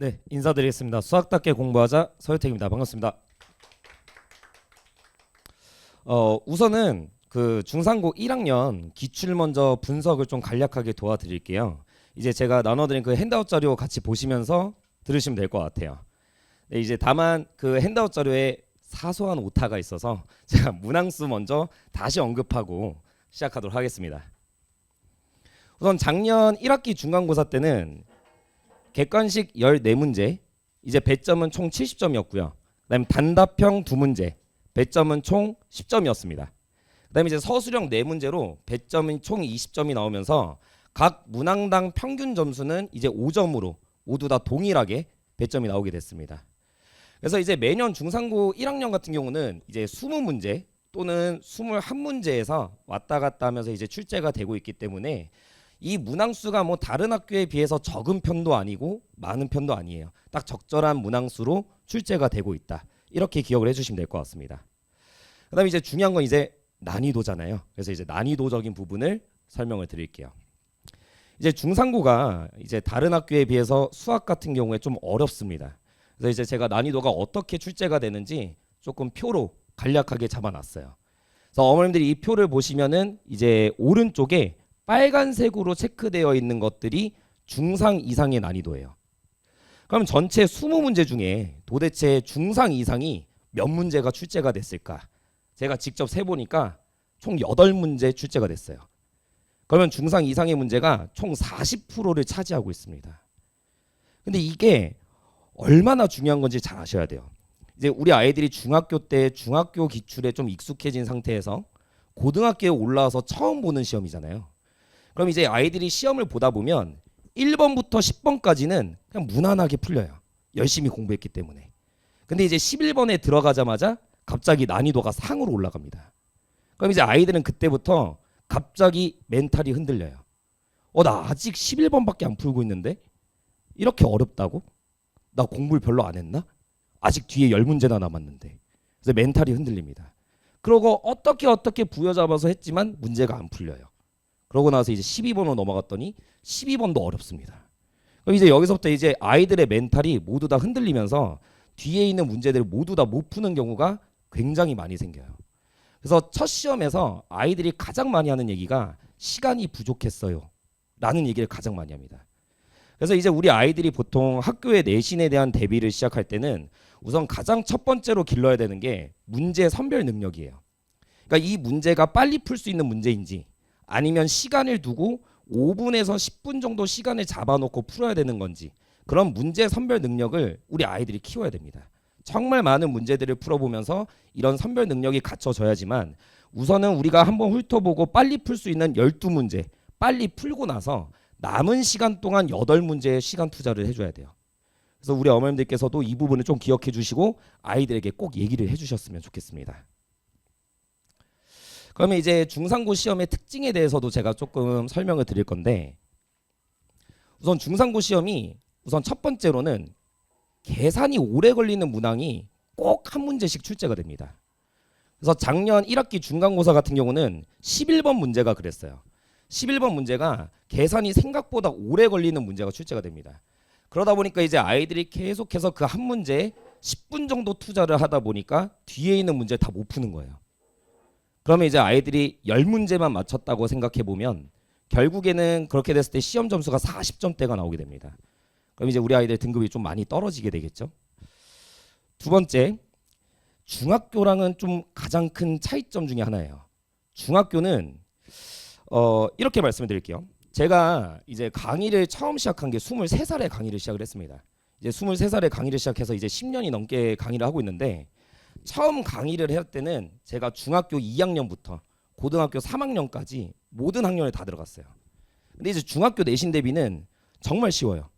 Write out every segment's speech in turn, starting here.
네, 인사드리겠습니다. 수학답게 공부하자 서유택입니다. 반갑습니다. 우선은 그 중상고 1학년 기출 먼저 분석을 좀 간략하게 도와드릴게요. 이제 제가 나눠드린 그 핸드아웃 자료 같이 보시면서 들으시면 될 것 같아요. 네, 이제 다만 그 핸드아웃 자료에 사소한 오타가 있어서 제가 문항수 먼저 다시 언급하고 시작하도록 하겠습니다. 우선 작년 1학기 중간고사 때는 객관식 14문제, 이제 배점은 총 70점이었고요. 그다음에 단답형 2문제, 배점은 총 10점이었습니다. 그다음에 이제 서술형 4문제로 배점은 총 20점이 나오면서 각 문항당 평균 점수는 이제 5점으로 모두 다 동일하게 배점이 나오게 됐습니다. 그래서 이제 매년 중상고 1학년 같은 경우는 이제 20문제 또는 21문제에서 왔다 갔다 하면서 이제 출제가 되고 있기 때문에 이 문항수가 뭐 다른 학교에 비해서 적은 편도 아니고 많은 편도 아니에요. 딱 적절한 문항수로 출제가 되고 있다. 이렇게 기억을 해주시면 될 것 같습니다. 그다음에 이제 중요한 건 이제 난이도잖아요. 그래서 이제 난이도적인 부분을 설명을 드릴게요. 이제 중상고가 이제 다른 학교에 비해서 수학 같은 경우에 좀 어렵습니다. 그래서 이제 제가 난이도가 어떻게 출제가 되는지 조금 표로 간략하게 잡아놨어요. 그래서 어머님들이 이 표를 보시면은 이제 오른쪽에 빨간색으로 체크되어 있는 것들이 중상 이상의 난이도예요. 그럼 전체 20문제 중에 도대체 중상 이상이 몇 문제가 출제가 됐을까? 제가 직접 세보니까 총 8문제 출제가 됐어요. 그러면 중상 이상의 문제가 총 40%를 차지하고 있습니다. 근데 이게 얼마나 중요한 건지 잘 아셔야 돼요. 이제 우리 아이들이 중학교 때 중학교 기출에 좀 익숙해진 상태에서 고등학교에 올라와서 처음 보는 시험이잖아요. 그럼 이제 아이들이 시험을 보다 보면 1번부터 10번까지는 그냥 무난하게 풀려요. 열심히 공부했기 때문에. 근데 이제 11번에 들어가자마자 갑자기 난이도가 상으로 올라갑니다. 그럼 이제 아이들은 그때부터 갑자기 멘탈이 흔들려요. 나 아직 11번밖에 안 풀고 있는데 이렇게 어렵다고? 나 공부를 별로 안 했나? 아직 뒤에 10문제나 남았는데. 그래서 멘탈이 흔들립니다. 그러고 어떻게 부여잡아서 했지만 문제가 안 풀려요. 그러고 나서 이제 12번으로 넘어갔더니 12번도 어렵습니다. 그럼 이제 여기서부터 이제 아이들의 멘탈이 모두 다 흔들리면서 뒤에 있는 문제들을 모두 다 못 푸는 경우가 굉장히 많이 생겨요. 그래서 첫 시험에서 아이들이 가장 많이 하는 얘기가 시간이 부족했어요 라는 얘기를 가장 많이 합니다. 그래서 이제 우리 아이들이 보통 학교의 내신에 대한 대비를 시작할 때는 우선 가장 첫 번째로 길러야 되는 게 문제 선별 능력이에요. 그러니까 이 문제가 빨리 풀 수 있는 문제인지 아니면 시간을 두고 5분에서 10분 정도 시간을 잡아놓고 풀어야 되는 건지 그런 문제 선별 능력을 우리 아이들이 키워야 됩니다. 정말 많은 문제들을 풀어보면서 이런 선별 능력이 갖춰져야지만 우선은 우리가 한번 훑어보고 빨리 풀 수 있는 12문제 빨리 풀고 나서 남은 시간 동안 8문제의 시간 투자를 해줘야 돼요. 그래서 우리 어머님들께서도 이 부분을 좀 기억해 주시고 아이들에게 꼭 얘기를 해주셨으면 좋겠습니다. 그러면 이제 중상고 시험의 특징에 대해서도 제가 조금 설명을 드릴 건데 우선 중상고 시험이 우선 첫 번째로는 계산이 오래 걸리는 문항이 꼭 한 문제씩 출제가 됩니다. 그래서 작년 1학기 중간고사 같은 경우는 11번 문제가 그랬어요. 11번 문제가 계산이 생각보다 오래 걸리는 문제가 출제가 됩니다. 그러다 보니까 이제 아이들이 계속해서 그 한 문제에 10분 정도 투자를 하다 보니까 뒤에 있는 문제 다 못 푸는 거예요. 그러면 이제 아이들이 10문제만 맞췄다고 생각해 보면 결국에는 그렇게 됐을 때 시험 점수가 40점대가 나오게 됩니다. 그럼 이제 우리 아이들 등급이 좀 많이 떨어지게 되겠죠. 두 번째, 중학교랑은 좀 가장 큰 차이점 중에 하나예요. 중학교는 이렇게 말씀을 드릴게요. 제가 이제 강의를 처음 시작한 게 23살에 강의를 시작을 했습니다. 이제 23살에 강의를 시작해서 이제 10년이 넘게 강의를 하고 있는데 처음 강의를 할 때는 제가 중학교 2학년부터 고등학교 3학년까지 모든 학년에 다 들어갔어요. 근데 이제 중학교 내신 대비는 정말 쉬워요.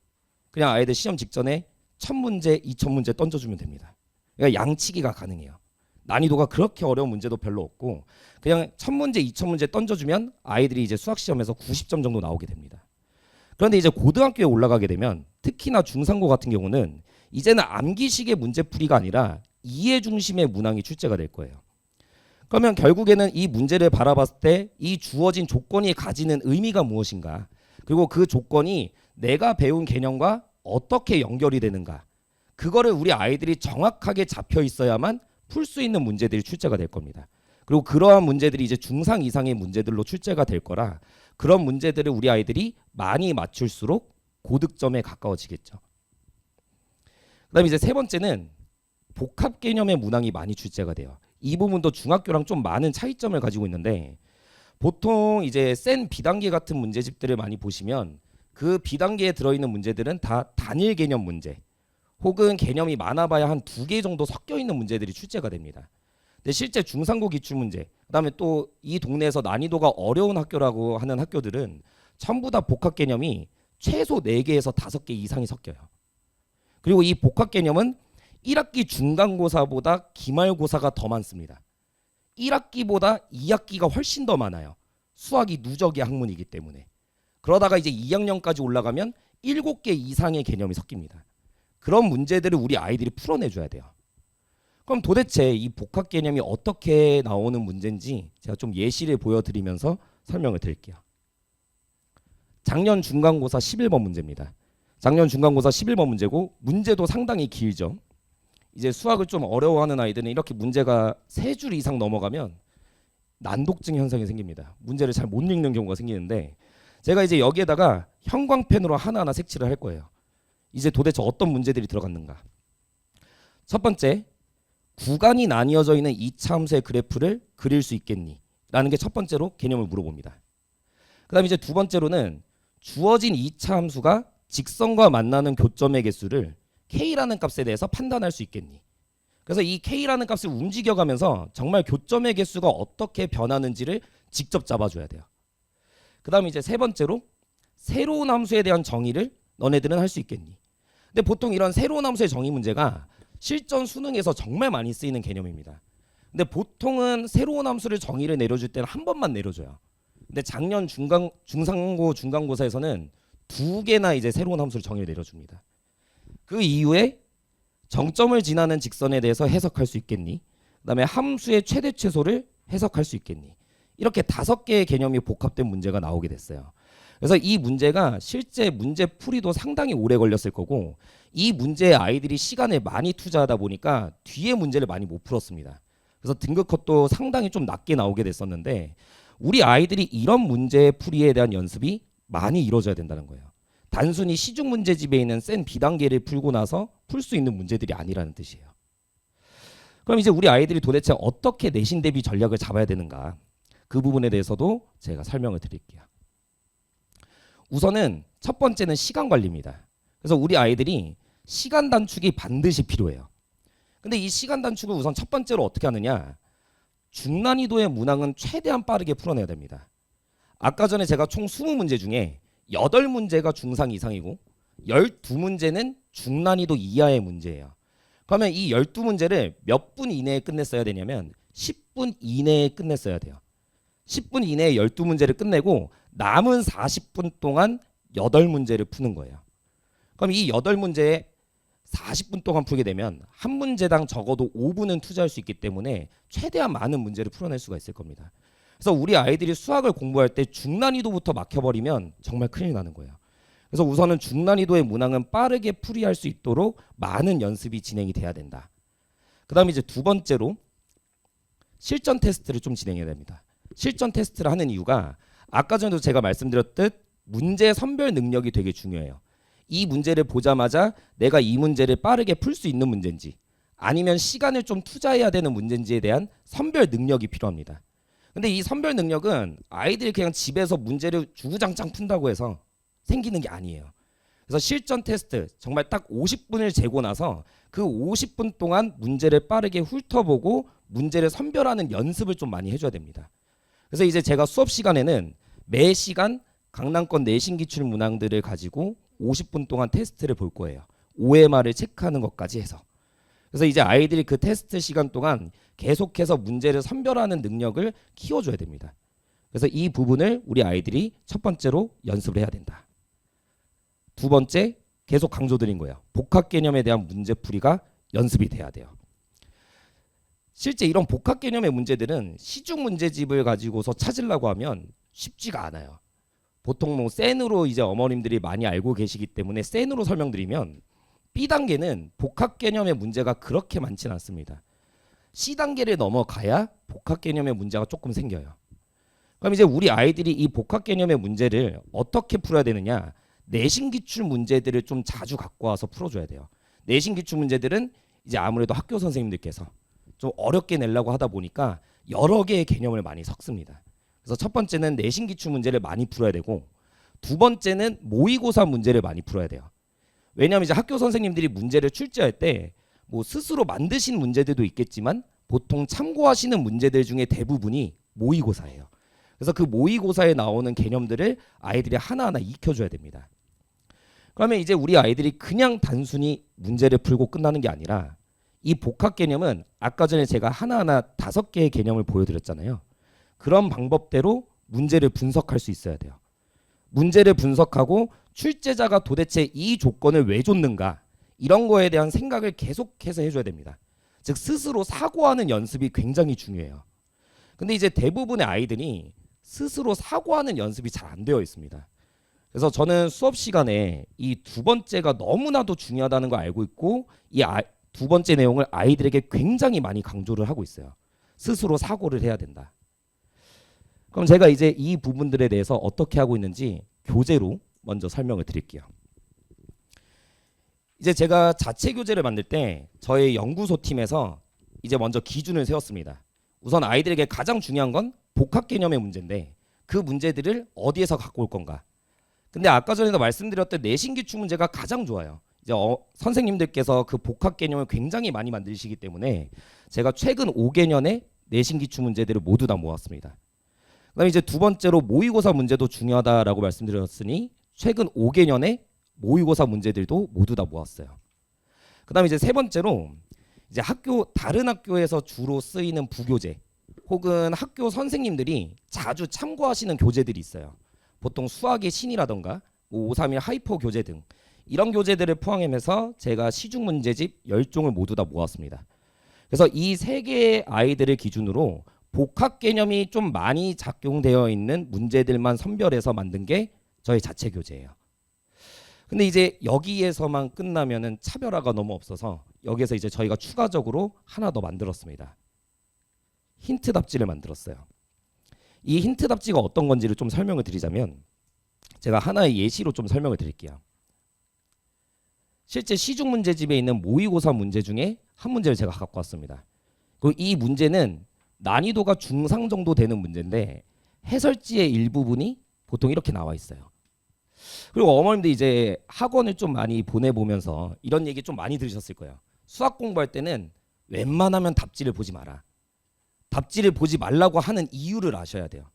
그냥 아이들 시험 직전에 1000문제, 2000문제 던져주면 됩니다. 그러니까 양치기가 가능해요. 난이도가 그렇게 어려운 문제도 별로 없고 그냥 1000문제, 2000문제 던져주면 아이들이 이제 수학시험에서 90점 정도 나오게 됩니다. 그런데 이제 고등학교에 올라가게 되면 특히나 중상고 같은 경우는 이제는 암기식의 문제풀이가 아니라 이해 중심의 문항이 출제가 될 거예요. 그러면 결국에는 이 문제를 바라봤을 때 이 주어진 조건이 가지는 의미가 무엇인가, 그리고 그 조건이 내가 배운 개념과 어떻게 연결이 되는가, 그거를 우리 아이들이 정확하게 잡혀 있어야만 풀 수 있는 문제들이 출제가 될 겁니다. 그리고 그러한 문제들이 이제 중상 이상의 문제들로 출제가 될 거라 그런 문제들을 우리 아이들이 많이 맞출수록 고득점에 가까워지겠죠. 그다음에 이제 세 번째는 복합 개념의 문항이 많이 출제가 돼요. 이 부분도 중학교랑 좀 많은 차이점을 가지고 있는데 보통 이제 센 B단계 같은 문제집들을 많이 보시면 그 B단계에 들어있는 문제들은 다 단일 개념 문제 혹은 개념이 많아봐야 한 2개 정도 섞여 있는 문제들이 출제가 됩니다. 근데 실제 중상고 기출문제, 그다음에 또 이 동네에서 난이도가 어려운 학교라고 하는 학교들은 전부 다 복합 개념이 최소 4개에서 5개 이상이 섞여요. 그리고 이 복합 개념은 1학기 중간고사보다 기말고사가 더 많습니다. 1학기보다 2학기가 훨씬 더 많아요. 수학이 누적의 학문이기 때문에. 그러다가 이제 2학년까지 올라가면 7개 이상의 개념이 섞입니다. 그런 문제들을 우리 아이들이 풀어내줘야 돼요. 그럼 도대체 이 복합 개념이 어떻게 나오는 문제인지 제가 좀 예시를 보여드리면서 설명을 드릴게요. 작년 중간고사 11번 문제입니다. 작년 중간고사 11번 문제고 문제도 상당히 길죠. 이제 수학을 좀 어려워하는 아이들은 이렇게 문제가 3줄 이상 넘어가면 난독증 현상이 생깁니다. 문제를 잘 못 읽는 경우가 생기는데 제가 이제 여기에다가 형광펜으로 하나하나 색칠을 할 거예요. 이제 도대체 어떤 문제들이 들어갔는가. 첫 번째, 구간이 나뉘어져 있는 2차 함수의 그래프를 그릴 수 있겠니? 라는 게 첫 번째로 개념을 물어봅니다. 그 다음에 이제 두 번째로는 주어진 2차 함수가 직선과 만나는 교점의 개수를 K라는 값에 대해서 판단할 수 있겠니? 그래서 이 K라는 값을 움직여가면서 정말 교점의 개수가 어떻게 변하는지를 직접 잡아줘야 돼요. 그 다음에 이제 세 번째로 새로운 함수에 대한 정의를 너네들은 할 수 있겠니? 근데 보통 이런 새로운 함수의 정의 문제가 실전 수능에서 정말 많이 쓰이는 개념입니다. 근데 보통은 새로운 함수를 정의를 내려줄 때는 한 번만 내려줘요. 근데 작년 중상고 중간고사에서는 2개나 이제 새로운 함수를 정의를 내려줍니다. 그 이후에 정점을 지나는 직선에 대해서 해석할 수 있겠니? 그다음에 함수의 최대 최소를 해석할 수 있겠니? 이렇게 5개의 개념이 복합된 문제가 나오게 됐어요. 그래서 이 문제가 실제 문제 풀이도 상당히 오래 걸렸을 거고 이 문제에 아이들이 시간을 많이 투자하다 보니까 뒤에 문제를 많이 못 풀었습니다. 그래서 등급 컷도 상당히 좀 낮게 나오게 됐었는데 우리 아이들이 이런 문제 풀이에 대한 연습이 많이 이루어져야 된다는 거예요. 단순히 시중 문제집에 있는 센 B단계를 풀고 나서 풀 수 있는 문제들이 아니라는 뜻이에요. 그럼 이제 우리 아이들이 도대체 어떻게 내신 대비 전략을 잡아야 되는가, 그 부분에 대해서도 제가 설명을 드릴게요. 우선은 첫 번째는 시간 관리입니다. 그래서 우리 아이들이 시간 단축이 반드시 필요해요. 근데 이 시간 단축을 우선 첫 번째로 어떻게 하느냐, 중난이도의 문항은 최대한 빠르게 풀어내야 됩니다. 아까 전에 제가 총 20문제 중에 8문제가 중상 이상이고 12문제는 중난이도 이하의 문제예요. 그러면 이 12문제를 몇 분 이내에 끝냈어야 되냐면 10분 이내에 끝냈어야 돼요. 10분 이내에 12문제를 끝내고 남은 40분 동안 8문제를 푸는 거예요. 그럼 이 8문제에 40분 동안 풀게 되면 한 문제당 적어도 5분은 투자할 수 있기 때문에 최대한 많은 문제를 풀어낼 수가 있을 겁니다. 그래서 우리 아이들이 수학을 공부할 때 중난이도부터 막혀버리면 정말 큰일 나는 거예요. 그래서 우선은 중난이도의 문항은 빠르게 풀이할 수 있도록 많은 연습이 진행이 돼야 된다. 그 다음에 이제 두 번째로 실전 테스트를 좀 진행해야 됩니다. 실전 테스트를 하는 이유가 아까 전에도 제가 말씀드렸듯 문제 선별 능력이 되게 중요해요. 이 문제를 보자마자 내가 이 문제를 빠르게 풀 수 있는 문제인지 아니면 시간을 좀 투자해야 되는 문제인지에 대한 선별 능력이 필요합니다. 근데 이 선별 능력은 아이들이 그냥 집에서 문제를 주구장창 푼다고 해서 생기는 게 아니에요. 그래서 실전 테스트 정말 딱 50분을 재고 나서 그 50분 동안 문제를 빠르게 훑어보고 문제를 선별하는 연습을 좀 많이 해줘야 됩니다. 그래서 이제 제가 수업 시간에는 매 시간 강남권 내신 기출 문항들을 가지고 50분 동안 테스트를 볼 거예요. OMR을 체크하는 것까지 해서. 그래서 이제 아이들이 그 테스트 시간 동안 계속해서 문제를 선별하는 능력을 키워줘야 됩니다. 그래서 이 부분을 우리 아이들이 첫 번째로 연습을 해야 된다. 두 번째, 계속 강조드린 거예요. 복합 개념에 대한 문제풀이가 연습이 돼야 돼요. 실제 이런 복합 개념의 문제들은 시중 문제집을 가지고서 찾으려고 하면 쉽지가 않아요. 보통 뭐 센으로 이제 어머님들이 많이 알고 계시기 때문에 센으로 설명드리면 B단계는 복합 개념의 문제가 그렇게 많지는 않습니다. C단계를 넘어가야 복합 개념의 문제가 조금 생겨요. 그럼 이제 우리 아이들이 이 복합 개념의 문제를 어떻게 풀어야 되느냐? 내신 기출 문제들을 좀 자주 갖고 와서 풀어줘야 돼요. 내신 기출 문제들은 이제 아무래도 학교 선생님들께서 좀 어렵게 내려고 하다 보니까 여러 개의 개념을 많이 섞습니다. 그래서 첫 번째는 내신 기출 문제를 많이 풀어야 되고, 두 번째는 모의고사 문제를 많이 풀어야 돼요. 왜냐하면 이제 학교 선생님들이 문제를 출제할 때 뭐 스스로 만드신 문제들도 있겠지만 보통 참고하시는 문제들 중에 대부분이 모의고사예요. 그래서 그 모의고사에 나오는 개념들을 아이들이 하나하나 익혀줘야 됩니다. 그러면 이제 우리 아이들이 그냥 단순히 문제를 풀고 끝나는 게 아니라 이 복합 개념은 아까 전에 제가 하나하나 5개의 개념을 보여드렸잖아요. 그런 방법대로 문제를 분석할 수 있어야 돼요. 문제를 분석하고 출제자가 도대체 이 조건을 왜 줬는가, 이런 거에 대한 생각을 계속해서 해줘야 됩니다. 즉 스스로 사고하는 연습이 굉장히 중요해요. 근데 이제 대부분의 아이들이 스스로 사고하는 연습이 잘 안 되어 있습니다. 그래서 저는 수업 시간에 이 두 번째가 너무나도 중요하다는 걸 알고 있고, 이 두 번째 내용을 아이들에게 굉장히 많이 강조를 하고 있어요. 스스로 사고를 해야 된다. 그럼 제가 이제 이 부분들에 대해서 어떻게 하고 있는지 교재로 먼저 설명을 드릴게요. 이제 제가 자체 교재를 만들 때 저희 연구소 팀에서 이제 먼저 기준을 세웠습니다. 우선 아이들에게 가장 중요한 건 복합 개념의 문제인데 그 문제들을 어디에서 갖고 올 건가. 근데 아까 전에도 말씀드렸던 내신 기출 문제가 가장 좋아요. 이제 선생님들께서 그 복합 개념을 굉장히 많이 만드시기 때문에 제가 최근 5개년의 내신 기출 문제들을 모두 다 모았습니다. 그다음에 이제 두 번째로 모의고사 문제도 중요하다라고 말씀드렸으니 최근 5개년의 모의고사 문제들도 모두 다 모았어요. 그다음에 이제 세 번째로 이제 다른 학교에서 주로 쓰이는 부교재 혹은 학교 선생님들이 자주 참고하시는 교재들이 있어요. 보통 수학의 신이라던가 531 하이퍼 교재 등 이런 교재들을 포함해서 제가 시중 문제집 10종을 모두 다 모았습니다. 그래서 이 세 개의 아이들을 기준으로 복합 개념이 좀 많이 작용되어 있는 문제들만 선별해서 만든 게 저희 자체 교재예요. 근데 이제 여기에서만 끝나면은 차별화가 너무 없어서 여기에서 이제 저희가 추가적으로 하나 더 만들었습니다. 힌트 답지를 만들었어요. 이 힌트 답지가 어떤 건지를 좀 설명을 드리자면 제가 하나의 예시로 좀 설명을 드릴게요. 실제 시중 문제집에 있는 모의고사 문제 중에 한 문제를 제가 갖고 왔습니다. 그리고 이 문제는 난이도가 중상 정도 되는 문제인데 해설지의 일부분이 보통 이렇게 나와 있어요. 그리고 어머님들 이제 학원을 좀 많이 보내보면서 이런 얘기 좀 많이 들으셨을 거예요. 수학 공부할 때는 웬만하면 답지를 보지 마라. 답지를 보지 말라고 하는 이유를 아셔야 돼요.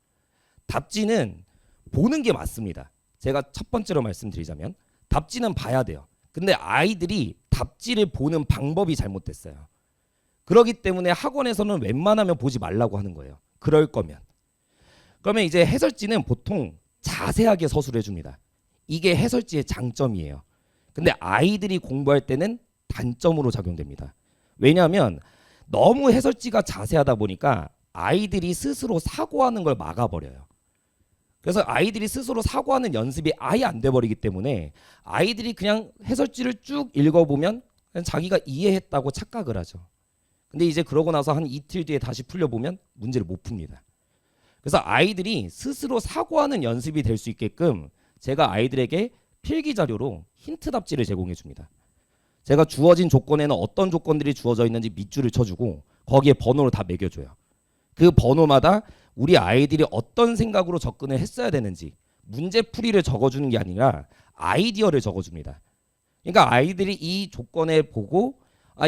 답지는 보는 게 맞습니다. 제가 첫 번째로 말씀드리자면 답지는 봐야 돼요. 근데 아이들이 답지를 보는 방법이 잘못됐어요. 그렇기 때문에 학원에서는 웬만하면 보지 말라고 하는 거예요. 그럴 거면. 그러면 이제 해설지는 보통 자세하게 서술해 줍니다. 이게 해설지의 장점이에요. 근데 아이들이 공부할 때는 단점으로 작용됩니다. 왜냐하면 너무 해설지가 자세하다 보니까 아이들이 스스로 사고하는 걸 막아버려요. 그래서 아이들이 스스로 사고하는 연습이 아예 안 돼버리기 때문에 아이들이 그냥 해설지를 쭉 읽어보면 그냥 자기가 이해했다고 착각을 하죠. 근데 이제 그러고 나서 한 이틀 뒤에 다시 풀려보면 문제를 못 풉니다. 그래서 아이들이 스스로 사고하는 연습이 될 수 있게끔 제가 아이들에게 필기 자료로 힌트 답지를 제공해 줍니다. 제가 주어진 조건에는 어떤 조건들이 주어져 있는지 밑줄을 쳐주고 거기에 번호를 다 매겨줘요. 그 번호마다 우리 아이들이 어떤 생각으로 접근을 했어야 되는지 문제풀이를 적어주는 게 아니라 아이디어를 적어줍니다. 그러니까 아이들이 이 조건을 보고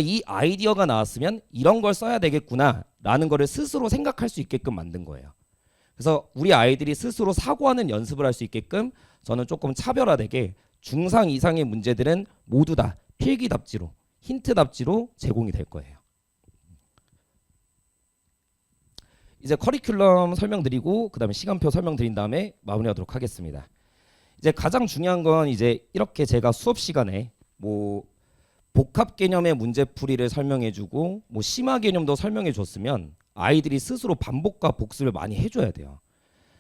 이 아이디어가 나왔으면 이런 걸 써야 되겠구나 라는 거를 스스로 생각할 수 있게끔 만든 거예요. 그래서 우리 아이들이 스스로 사고하는 연습을 할 수 있게끔 저는 조금 차별화되게 중상 이상의 문제들은 모두 다 필기 답지로 힌트 답지로 제공이 될 거예요. 이제 커리큘럼 설명드리고 그다음에 시간표 설명드린 다음에 마무리하도록 하겠습니다. 이제 가장 중요한 건 이제 이렇게 제가 수업 시간에 뭐 복합 개념의 문제풀이를 설명해주고 뭐 심화 개념도 설명해줬으면 아이들이 스스로 반복과 복습을 많이 해줘야 돼요.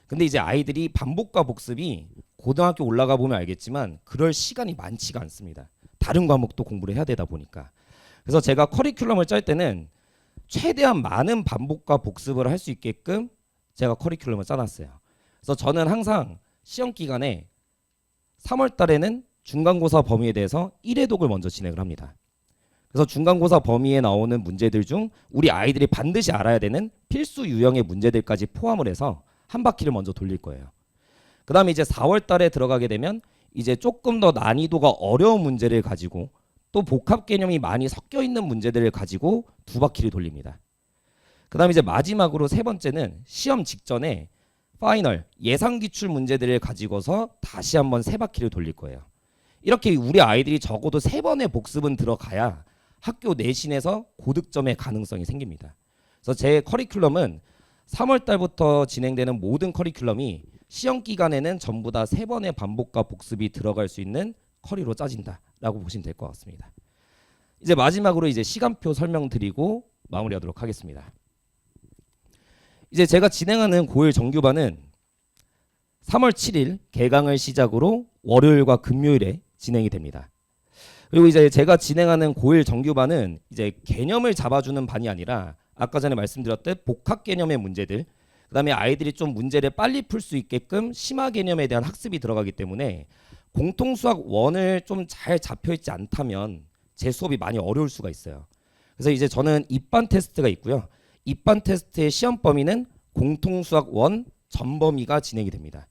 근데 이제 아이들이 반복과 복습이 고등학교 올라가 보면 알겠지만 그럴 시간이 많지가 않습니다. 다른 과목도 공부를 해야 되다 보니까. 그래서 제가 커리큘럼을 짤 때는 최대한 많은 반복과 복습을 할 수 있게끔 제가 커리큘럼을 짜놨어요. 그래서 저는 항상 시험 기간에 3월 달에는 중간고사 범위에 대해서 1회독을 먼저 진행을 합니다. 그래서 중간고사 범위에 나오는 문제들 중 우리 아이들이 반드시 알아야 되는 필수 유형의 문제들까지 포함을 해서 한 바퀴를 먼저 돌릴 거예요. 그 다음에 이제 4월 달에 들어가게 되면 이제 조금 더 난이도가 어려운 문제를 가지고 또 복합 개념이 많이 섞여 있는 문제들을 가지고 두 바퀴를 돌립니다. 그 다음에 이제 마지막으로 세 번째는 시험 직전에 파이널 예상 기출 문제들을 가지고서 다시 한번 세 바퀴를 돌릴 거예요. 이렇게 우리 아이들이 적어도 세 번의 복습은 들어가야 학교 내신에서 고득점의 가능성이 생깁니다. 그래서 제 커리큘럼은 3월 달부터 진행되는 모든 커리큘럼이 시험 기간에는 전부 다 세 번의 반복과 복습이 들어갈 수 있는 커리로 짜진다라고 보시면 될 것 같습니다. 이제 마지막으로 이제 시간표 설명드리고 마무리하도록 하겠습니다. 이제 제가 진행하는 고1 정규반은 3월 7일 개강을 시작으로 월요일과 금요일에 진행이 됩니다. 그리고 이제 제가 진행하는 고1 정규반은 이제 개념을 잡아주는 반이 아니라 아까 전에 말씀드렸듯 복합 개념의 문제들, 그다음에 아이들이 좀 문제를 빨리 풀 수 있게끔 심화 개념에 대한 학습이 들어가기 때문에 공통수학 1을 좀 잘 잡혀 있지 않다면 제 수업이 많이 어려울 수가 있어요. 그래서 이제 저는 입반 테스트가 있고요. 입반 테스트의 시험 범위는 공통수학 1 전범위가 진행이 됩니다.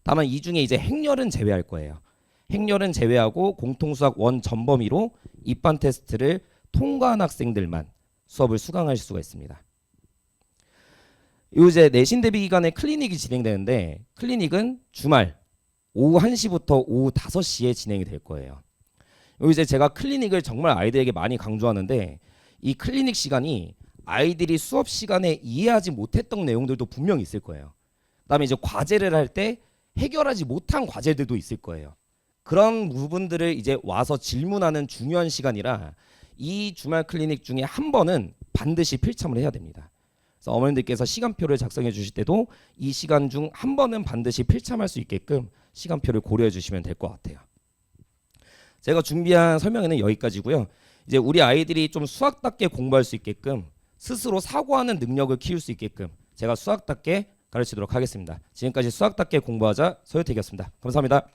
다만 이 중에 이제 행렬은 제외할 거예요. 행렬은 제외하고 공통수학 1 전범위로 입반 테스트를 통과한 학생들만 수업을 수강할 수가 있습니다. 요 이제 내신 대비 기간에 클리닉이 진행되는데 클리닉은 주말 오후 1시부터 오후 5시에 진행이 될 거예요. 요 이제 제가 클리닉을 정말 아이들에게 많이 강조하는데 이 클리닉 시간이 아이들이 수업 시간에 이해하지 못했던 내용들도 분명히 있을 거예요. 그다음에 이제 과제를 할 때 해결하지 못한 과제들도 있을 거예요. 그런 부분들을 이제 와서 질문하는 중요한 시간이라 이 주말 클리닉 중에 한 번은 반드시 필참을 해야 됩니다. 그래서 어머님들께서 시간표를 작성해 주실 때도 이 시간 중 한 번은 반드시 필참할 수 있게끔 시간표를 고려해 주시면 될 것 같아요. 제가 준비한 설명회는 여기까지고요. 이제 우리 아이들이 좀 수학답게 공부할 수 있게끔 스스로 사고하는 능력을 키울 수 있게끔 제가 수학답게 가르치도록 하겠습니다. 지금까지 수학답게 공부하자 서효택이었습니다. 감사합니다.